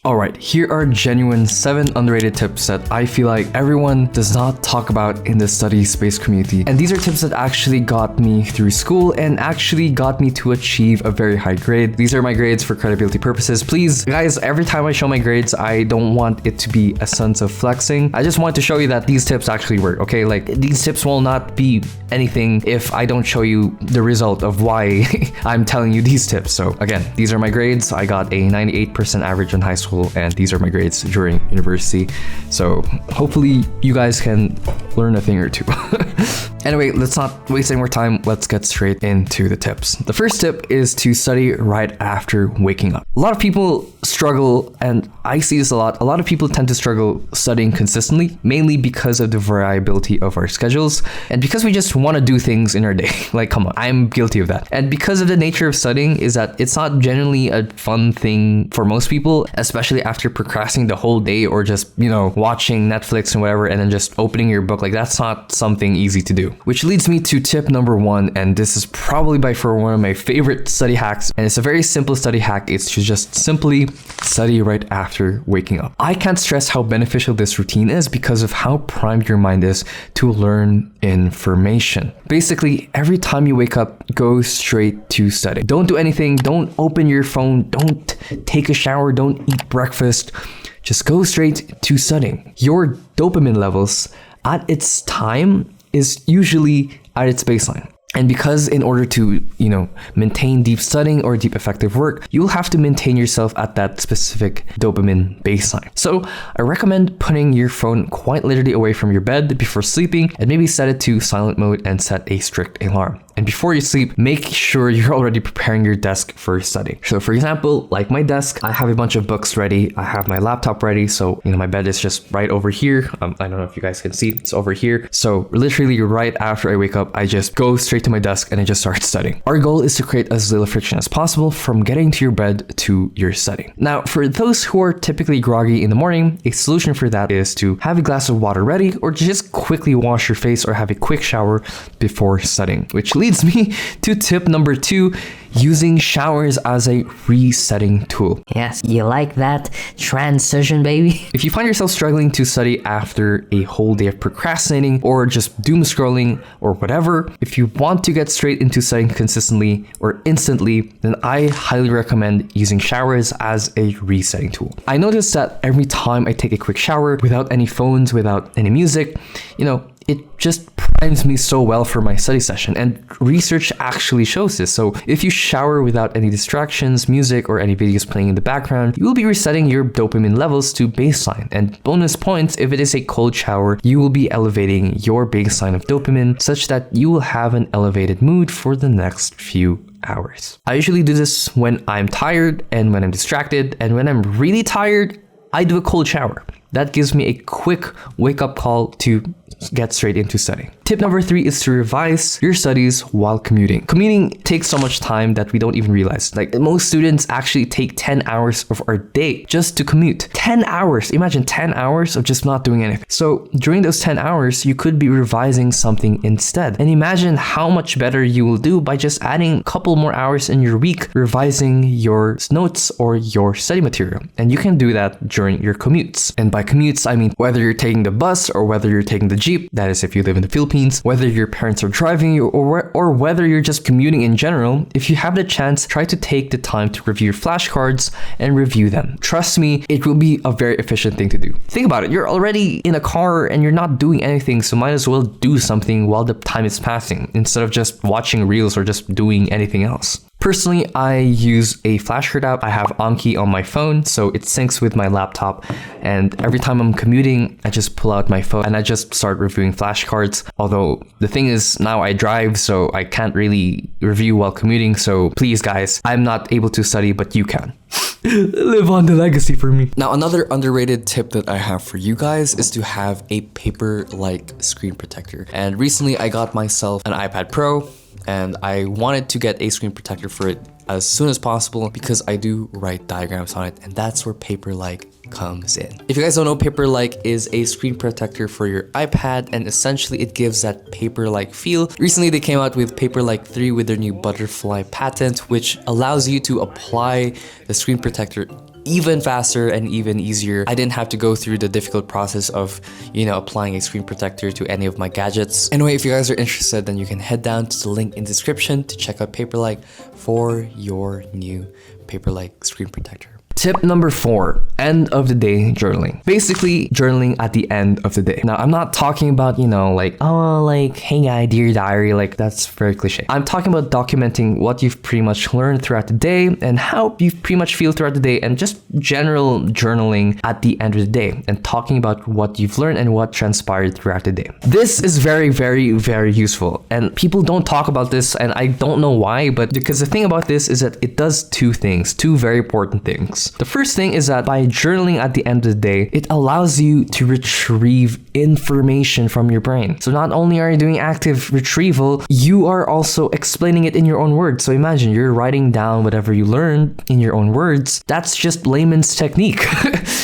Alright, here are genuine 7 underrated tips that I feel like everyone does not talk about in the study space community. And these are tips that actually got me through school and actually got me to achieve a very high grade. These are my grades for credibility purposes. Please, guys, every time I show my grades, I don't want it to be a sense of flexing. I just want to show you that these tips actually work, okay? Like, these tips will not be anything if I don't show you the result of why I'm telling you these tips. So again, these are my grades. I got a 98% average in high school, and these are my grades during university. So hopefully you guys can learn a thing or two. Anyway, let's not waste any more time. Let's get straight into the tips. The first tip is to study right after waking up. A lot of people struggle, and I see this a lot. A lot of people tend to struggle studying consistently, mainly because of the variability of our schedules and because we just want to do things in our day. Like, come on, I'm guilty of that. And because of the nature of studying is that it's not generally a fun thing for most people, especially after procrastinating the whole day or just, watching Netflix and whatever, and then just opening your book. Like, that's not something easy to do. Which leads me to tip number 1, and this is probably by far one of my favorite study hacks, and it's a very simple study hack. It's to just simply study right after waking up. I can't stress how beneficial this routine is because of how primed your mind is to learn information. Basically, every time you wake up, go straight to study. Don't do anything. Don't open your phone. Don't take a shower. Don't eat breakfast. Just go straight to studying. Your dopamine levels at its time is usually at its baseline. And because in order to, maintain deep studying or deep effective work, you'll have to maintain yourself at that specific dopamine baseline. So I recommend putting your phone quite literally away from your bed before sleeping, and maybe set it to silent mode and set a strict alarm. And before you sleep, make sure you're already preparing your desk for study. So for example, like my desk, I have a bunch of books ready. I have my laptop ready. So, my bed is just right over here. I don't know if you guys can see, it's over here. So literally right after I wake up, I just go straight to my desk and I just start studying. Our goal is to create as little friction as possible from getting to your bed to your study. Now, for those who are typically groggy in the morning, a solution for that is to have a glass of water ready, or just quickly wash your face or have a quick shower before studying, which leads me to tip number 2, using showers as a resetting tool. Yes, you like that transition, baby? If you find yourself struggling to study after a whole day of procrastinating or just doom scrolling or whatever, if you want to get straight into studying consistently or instantly, then I highly recommend using showers as a resetting tool. I noticed that every time I take a quick shower without any phones, without any music, it just primes me so well for my study session, and research actually shows this. So if you shower without any distractions, music, or any videos playing in the background, you will be resetting your dopamine levels to baseline. And bonus points, if it is a cold shower, you will be elevating your baseline of dopamine such that you will have an elevated mood for the next few hours. I usually do this when I'm tired and when I'm distracted, and when I'm really tired, I do a cold shower. That gives me a quick wake-up call to get straight into studying. Tip number 3 is to revise your studies while commuting. Commuting takes so much time that we don't even realize. Like, most students actually take 10 hours of our day just to commute. 10 hours! Imagine 10 hours of just not doing anything. So during those 10 hours, you could be revising something instead. And imagine how much better you will do by just adding a couple more hours in your week revising your notes or your study material. And you can do that during your commutes. And by commutes, I mean whether you're taking the bus or whether you're taking the Jeep, that is if you live in the Philippines, whether your parents are driving you or whether you're just commuting in general, if you have the chance, try to take the time to review your flashcards and review them. Trust me, it will be a very efficient thing to do. Think about it, you're already in a car and you're not doing anything, so might as well do something while the time is passing instead of just watching reels or just doing anything else. Personally, I use a flashcard app. I have Anki on my phone, so it syncs with my laptop. And every time I'm commuting, I just pull out my phone and I just start reviewing flashcards. Although the thing is, now I drive, so I can't really review while commuting. So please, guys, I'm not able to study, but you can. Live on the legacy for me. Now, another underrated tip that I have for you guys is to have a paper-like screen protector. And recently, I got myself an iPad Pro, and I wanted to get a screen protector for it as soon as possible because I do write diagrams on it, and that's where Paperlike comes in. If you guys don't know, Paperlike is a screen protector for your iPad, and essentially it gives that paper-like feel. Recently they came out with Paperlike 3 with their new butterfly patent, which allows you to apply the screen protector even faster and even easier. I didn't have to go through the difficult process of, applying a screen protector to any of my gadgets. Anyway, if you guys are interested, then you can head down to the link in the description to check out Paperlike for your new Paperlike screen protector. Tip number 4, end of the day journaling. Basically, journaling at the end of the day. Now, I'm not talking about, hey guy, dear diary, that's very cliche. I'm talking about documenting what you've pretty much learned throughout the day and how you pretty much feel throughout the day, and just general journaling at the end of the day and talking about what you've learned and what transpired throughout the day. This is very, very, very useful, and people don't talk about this, and I don't know why, but because the thing about this is that it does two very important things. The first thing is that by journaling at the end of the day, it allows you to retrieve information from your brain. So not only are you doing active retrieval, you are also explaining it in your own words. So imagine you're writing down whatever you learned in your own words. That's just layman's technique.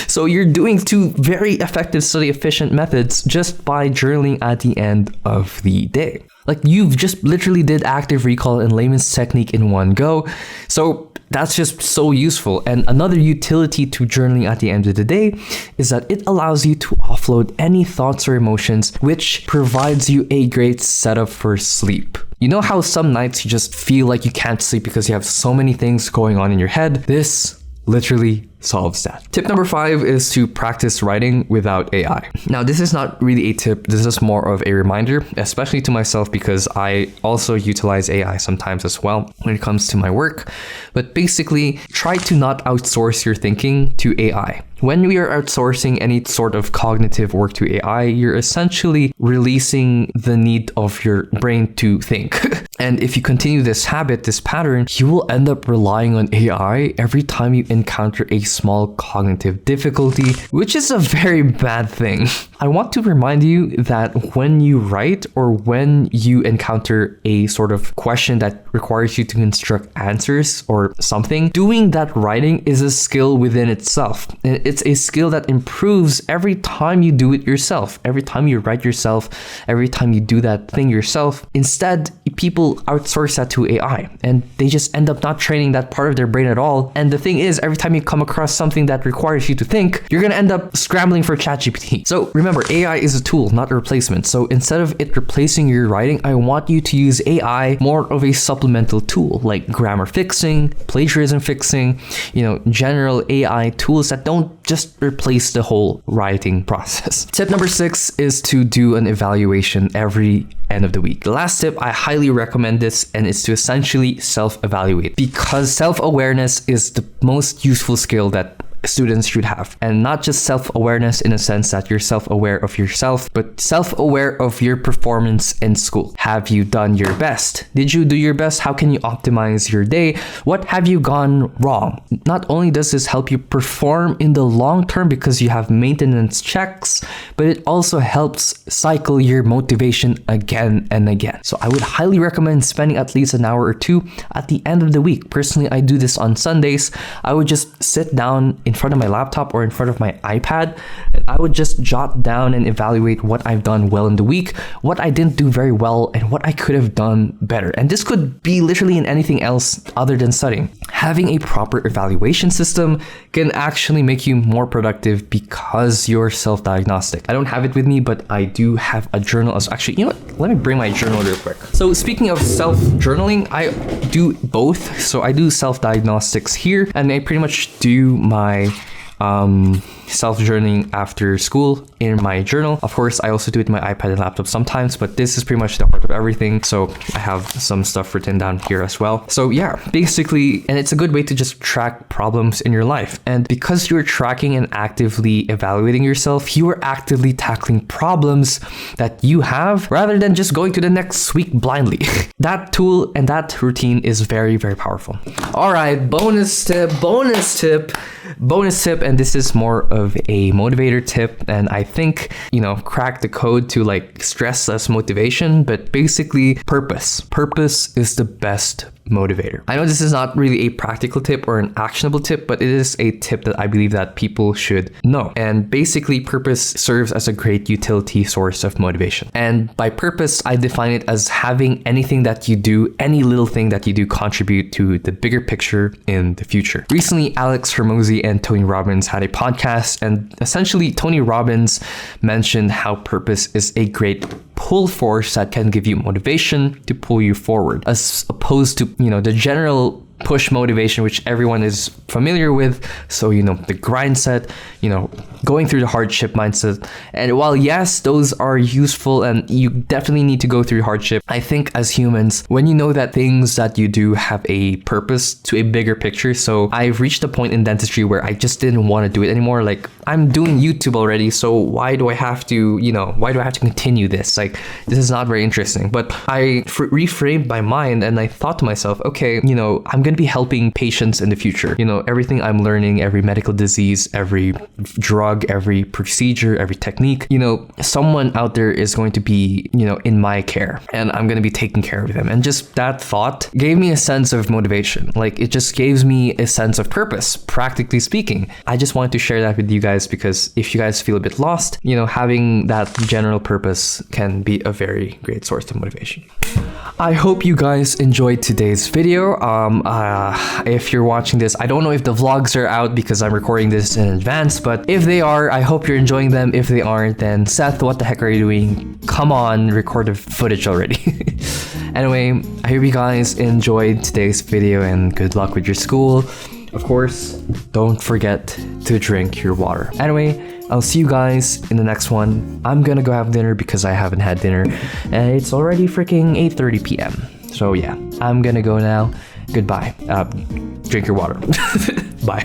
So you're doing two very effective, study efficient methods just by journaling at the end of the day. You've just literally did active recall and layman's technique in one go. So that's just so useful. And another utility to journaling at the end of the day is that it allows you to offload any thoughts or emotions, which provides you a great setup for sleep. You know how some nights you just feel like you can't sleep because you have so many things going on in your head? This literally solves that. Tip number 5 is to practice writing without AI. Now, this is not really a tip. This is more of a reminder, especially to myself, because I also utilize AI sometimes as well when it comes to my work. But basically, try to not outsource your thinking to AI. When we are outsourcing any sort of cognitive work to AI, you're essentially releasing the need of your brain to think. And if you continue this habit, this pattern, you will end up relying on AI every time you encounter a small cognitive difficulty, which is a very bad thing. I want to remind you that when you write or when you encounter a sort of question that requires you to construct answers or something, doing that writing is a skill within itself. And it's a skill that improves every time you do it yourself, every time you write yourself, every time you do that thing yourself. Instead, people outsource that to AI and they just end up not training that part of their brain at all. And the thing is, every time you come across something that requires you to think, you're going to end up scrambling for ChatGPT. So remember, AI is a tool, not a replacement. So instead of it replacing your writing, I want you to use AI more of a supplemental tool, like grammar fixing, plagiarism fixing, general AI tools that don't just replace the whole writing process. Tip number 6 is to do an evaluation every end of the week. The last tip, I highly recommend this, and it's to essentially self-evaluate, because self-awareness is the most useful skill that students should have. And not just self-awareness in a sense that you're self-aware of yourself, but self-aware of your performance in school. Have you done your best? Did you do your best? How can you optimize your day? What have you gone wrong? Not only does this help you perform in the long term because you have maintenance checks, but it also helps cycle your motivation again and again. So I would highly recommend spending at least an hour or two at the end of the week. Personally, I do this on Sundays. I would just sit down in front of my laptop or in front of my iPad, and I would just jot down and evaluate what I've done well in the week, what I didn't do very well, and what I could have done better. And this could be literally in anything else other than studying. Having a proper evaluation system can actually make you more productive because you're self-diagnostic. I don't have it with me, but I do have a journal. Actually, you know what? Let me bring my journal real quick. So speaking of self-journaling, I do both. So I do self-diagnostics here, and I pretty much do my self-journaling after school in my journal. Of course, I also do it in my iPad and laptop sometimes, but this is pretty much the heart of everything. So I have some stuff written down here as well. So yeah, basically, and it's a good way to just track problems in your life. And because you're tracking and actively evaluating yourself, you are actively tackling problems that you have rather than just going to the next week blindly. That tool and that routine is very, very powerful. All right, bonus tip, and this is more of a motivator tip, and I think, crack the code to like stress less motivation, but basically purpose is the best motivator. I know this is not really a practical tip or an actionable tip, but it is a tip that I believe that people should know. And basically, purpose serves as a great utility source of motivation. And by purpose, I define it as having anything that you do, any little thing that you do, contribute to the bigger picture in the future. Recently, Alex Hormozy and Tony Robbins had a podcast, and essentially Tony Robbins mentioned how purpose is a great pull force that can give you motivation to pull you forward, as opposed to, the general push motivation, which everyone is familiar with. So, the grind set, going through the hardship mindset. And while yes, those are useful and you definitely need to go through hardship, I think as humans, when you know that things that you do have a purpose to a bigger picture. So I've reached a point in dentistry where I just didn't want to do it anymore. Like, I'm doing YouTube already, so why do I have to continue this? Like, this is not very interesting. But I reframed my mind and I thought to myself, okay, I'm going to be helping patients in the future. Everything I'm learning, every medical disease, every drug, every procedure, every technique, someone out there is going to be, in my care, and I'm going to be taking care of them. And just that thought gave me a sense of motivation. Like, it just gives me a sense of purpose, practically speaking. I just wanted to share that with you guys, because if you guys feel a bit lost, having that general purpose can be a very great source of motivation. I hope you guys enjoyed today's video. If you're watching this, I don't know if the vlogs are out because I'm recording this in advance, but if they are, I hope you're enjoying them. If they aren't, then Seth, what the heck are you doing? Come on, record the footage already. Anyway, I hope you guys enjoyed today's video and good luck with your school. Of course, don't forget to drink your water. Anyway, I'll see you guys in the next one. I'm gonna go have dinner because I haven't had dinner, and it's already freaking 8:30 p.m. So yeah, I'm gonna go now. Goodbye. Drink your water. Bye.